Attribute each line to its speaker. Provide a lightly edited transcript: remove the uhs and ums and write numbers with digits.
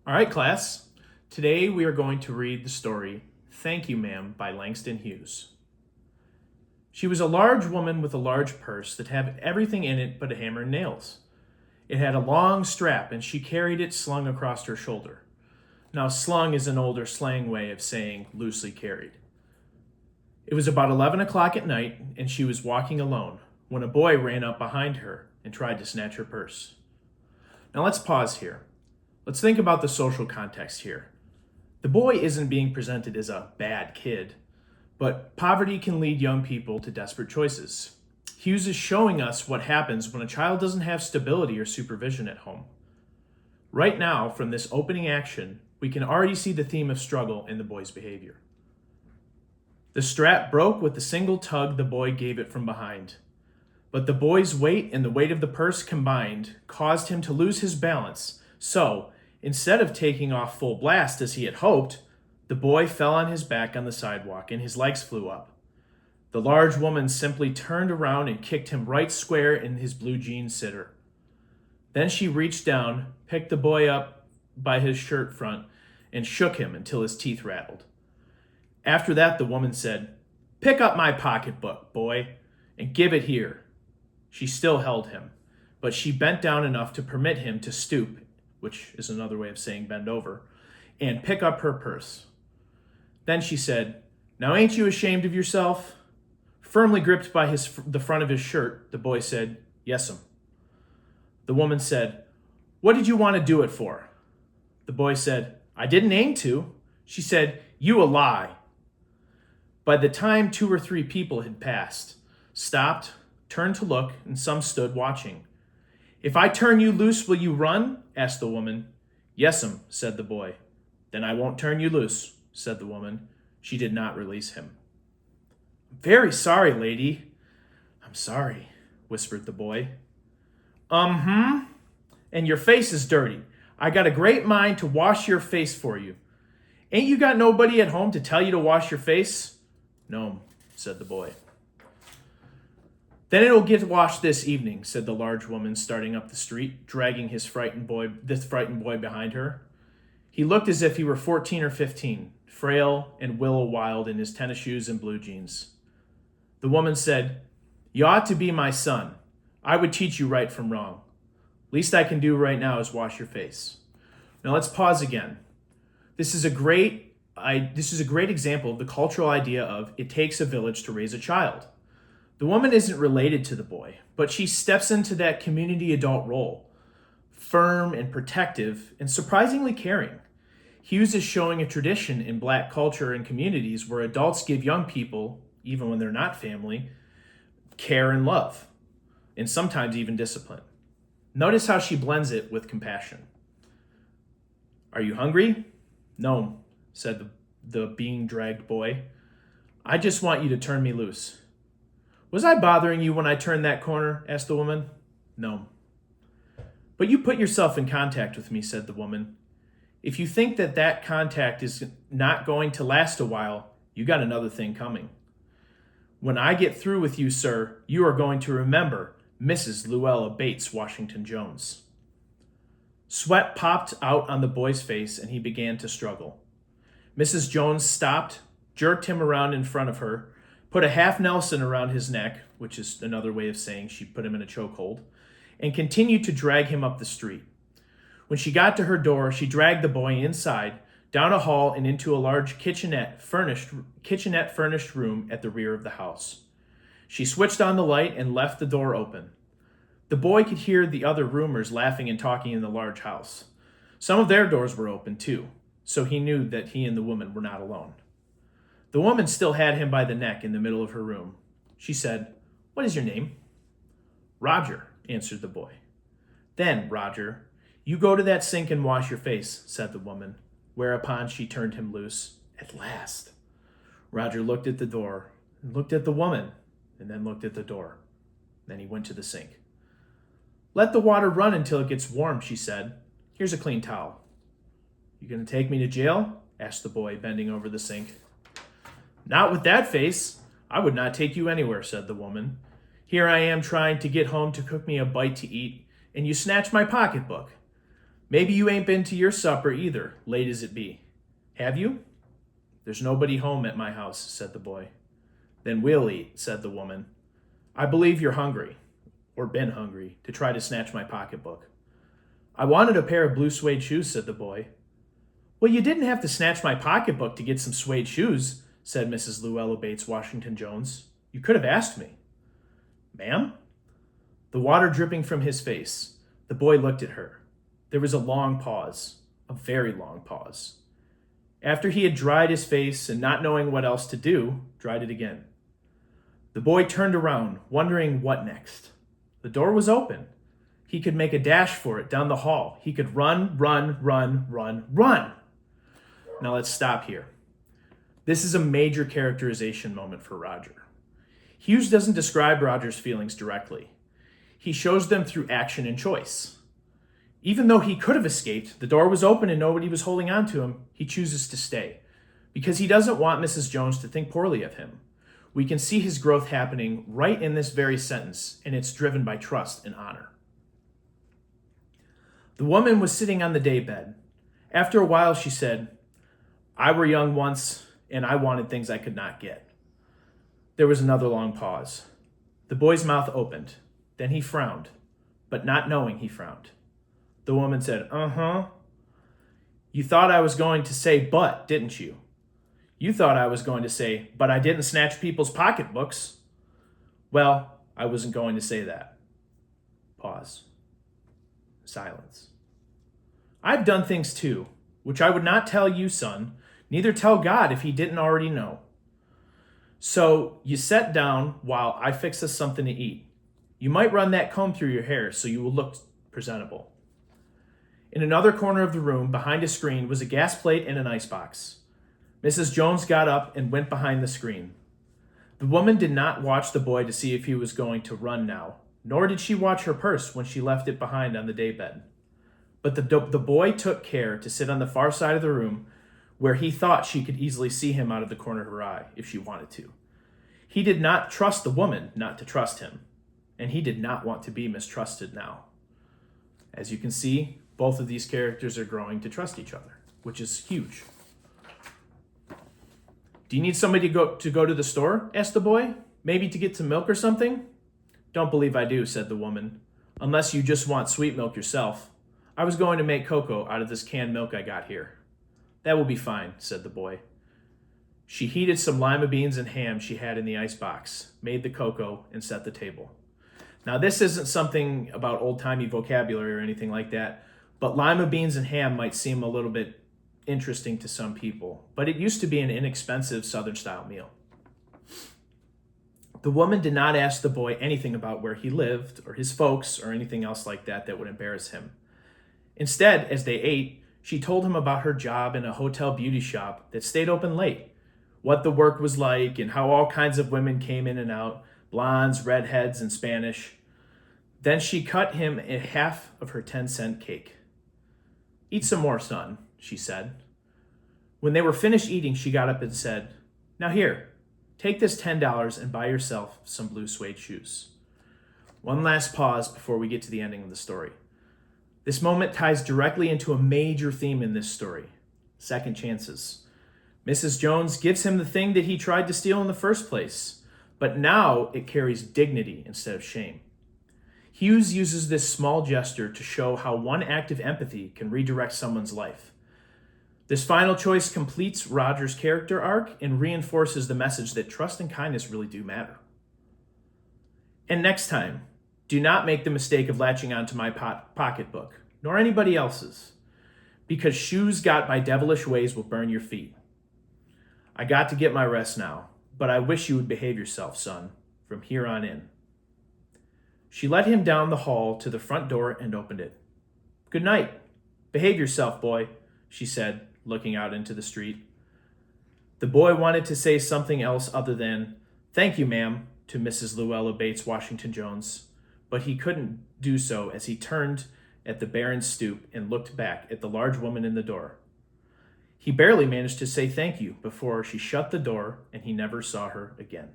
Speaker 1: All right, class. Today we are going to read the story Thank You, Ma'am by Langston Hughes. She was a large woman with a large purse that had everything in it but a hammer and nails. It had a long strap and she carried it slung across her shoulder. Now, slung is an older slang way of saying loosely carried. It was about 11 o'clock at night and she was walking alone when a boy ran up behind her and tried to snatch her purse. Now let's pause here. Let's think about the social context here. The boy isn't being presented as a bad kid, but poverty can lead young people to desperate choices. Hughes is showing us what happens when a child doesn't have stability or supervision at home. Right now, from this opening action, we can already see the theme of struggle in the boy's behavior. The strap broke with the single tug the boy gave it from behind, but the boy's weight and the weight of the purse combined caused him to lose his balance, so instead of taking off full blast as he had hoped, the boy fell on his back on the sidewalk and his legs flew up. The large woman simply turned around and kicked him right square in his blue jean sitter. Then she reached down, picked the boy up by his shirt front, and shook him until his teeth rattled. After that, the woman said, "Pick up my pocketbook, boy, and give it here." She still held him, but she bent down enough to permit him to stoop, which is another way of saying bend over, and pick up her purse. Then she said, "Now ain't you ashamed of yourself?" Firmly gripped by the front of his shirt, the boy said, "Yes'm." The woman said, "What did you want to do it for?" The boy said, "I didn't aim to." She said, "You a lie." By the time 2 or 3 people had passed, stopped, turned to look, and some stood watching. "If I turn you loose, will you run?" asked the woman. "Yes'm," said the boy. "Then I won't turn you loose," said the woman. She did not release him. "I'm very sorry, lady." "I'm sorry," whispered the boy. And your face is dirty. I got a great mind to wash your face for you. Ain't you got nobody at home to tell you to wash your face?" "No," said the boy. "Then it'll get washed this evening," said the large woman, starting up the street, dragging this frightened boy behind her. He looked as if he were 14 or 15, frail and willow-wild in his tennis shoes and blue jeans. The woman said, "You ought to be my son. I would teach you right from wrong. Least I can do right now is wash your face." Now let's pause again. This is a great example of the cultural idea of it takes a village to raise a child. The woman isn't related to the boy, but she steps into that community adult role, firm and protective and surprisingly caring. Hughes is showing a tradition in Black culture and communities where adults give young people, even when they're not family, care and love, and sometimes even discipline. Notice how she blends it with compassion. "Are you hungry?" "No," said the being dragged boy. "I just want you to turn me loose." "Was I bothering you when I turned that corner?" asked the woman. "No." "But you put yourself in contact with me," said the woman. "If you think that contact is not going to last a while, you got another thing coming. When I get through with you, sir, you are going to remember Mrs. Luella Bates Washington Jones." Sweat popped out on the boy's face and he began to struggle. Mrs. Jones stopped, jerked him around in front of her, put a half Nelson around his neck, which is another way of saying she put him in a chokehold, and continued to drag him up the street. When she got to her door, she dragged the boy inside, down a hall and into a large kitchenette furnished room at the rear of the house. She switched on the light and left the door open. The boy could hear the other roomers laughing and talking in the large house. Some of their doors were open too, so he knew that he and the woman were not alone. The woman still had him by the neck in the middle of her room. She said, "What is your name?" "Roger," answered the boy. "Then, Roger, you go to that sink and wash your face," said the woman, whereupon she turned him loose. At last. Roger looked at the door, and looked at the woman, and then looked at the door. Then he went to the sink. "Let the water run until it gets warm," she said. "Here's a clean towel." "You going to take me to jail?" asked the boy, bending over the sink. "Not with that face. I would not take you anywhere," said the woman. "Here I am trying to get home to cook me a bite to eat, and you snatch my pocketbook. Maybe you ain't been to your supper either, late as it be. Have you? There's nobody home at my house, said the boy. Then we'll eat, said the woman. I believe you're hungry, or been hungry, to try to snatch my pocketbook. I wanted a pair of blue suede shoes, said the boy. Well, you didn't have to snatch my pocketbook to get some suede shoes, said Mrs. Luella Bates Washington Jones. You could have asked me. Ma'am? The water dripping from his face, the boy looked at her. There was a long pause, a very long pause. After he had dried his face and not knowing what else to do, dried it again. The boy turned around, wondering what next. The door was open. He could make a dash for it down the hall. He could run, run, run, run, run. Now let's stop here. This is a major characterization moment for Roger. Hughes doesn't describe Roger's feelings directly. He shows them through action and choice. Even though he could have escaped, the door was open and nobody was holding on to him, he chooses to stay because he doesn't want Mrs. Jones to think poorly of him. We can see his growth happening right in this very sentence, and it's driven by trust and honor. The woman was sitting on the daybed. After a while, she said, I were young once, and I wanted things I could not get. There was another long pause. The boy's mouth opened. Then he frowned, but not knowing he frowned. The woman said, uh-huh. You thought I was going to say but, didn't you? You thought I was going to say, but I didn't snatch people's pocketbooks. Well, I wasn't going to say that. Pause. Silence. I've done things too, which I would not tell you, son, neither tell God if he didn't already know. So you sit down while I fix us something to eat. You might run that comb through your hair so you will look presentable. In another corner of the room, behind a screen, was a gas plate and an icebox. Mrs. Jones got up and went behind the screen. The woman did not watch the boy to see if he was going to run now, nor did she watch her purse when she left it behind on the daybed. But the boy took care to sit on the far side of the room where he thought she could easily see him out of the corner of her eye if she wanted to. He did not trust the woman not to trust him, and he did not want to be mistrusted now. As you can see, both of these characters are growing to trust each other, which is huge. Do you need somebody to go to the store? Asked the boy. Maybe to get some milk or something? Don't believe I do, said the woman. Unless you just want sweet milk yourself. I was going to make cocoa out of this canned milk I got here. That will be fine, said the boy. She heated some lima beans and ham she had in the icebox, made the cocoa, and set the table. Now, this isn't something about old-timey vocabulary or anything like that, but lima beans and ham might seem a little bit interesting to some people, but it used to be an inexpensive Southern-style meal. The woman did not ask the boy anything about where he lived or his folks or anything else like that would embarrass him. Instead, as they ate, she told him about her job in a hotel beauty shop that stayed open late, what the work was like, and how all kinds of women came in and out, blondes, redheads, and Spanish. Then she cut him a half of her 10-cent cake. Eat some more, son, she said. When they were finished eating, she got up and said, Now here, take this $10 and buy yourself some blue suede shoes. One last pause before we get to the ending of the story. This moment ties directly into a major theme in this story, second chances. Mrs. Jones gives him the thing that he tried to steal in the first place, but now it carries dignity instead of shame. Hughes uses this small gesture to show how one act of empathy can redirect someone's life. This final choice completes Roger's character arc and reinforces the message that trust and kindness really do matter. And next time, do not make the mistake of latching onto my pocketbook, nor anybody else's, because shoes got by devilish ways will burn your feet. I got to get my rest now, but I wish you would behave yourself, son, from here on in. She led him down the hall to the front door and opened it. Good night. Behave yourself, boy, she said, looking out into the street. The boy wanted to say something else other than, Thank you, ma'am, to Mrs. Luella Bates Washington Jones, but he couldn't do so as he turned at the barren stoop and looked back at the large woman in the door. He barely managed to say thank you before she shut the door and he never saw her again.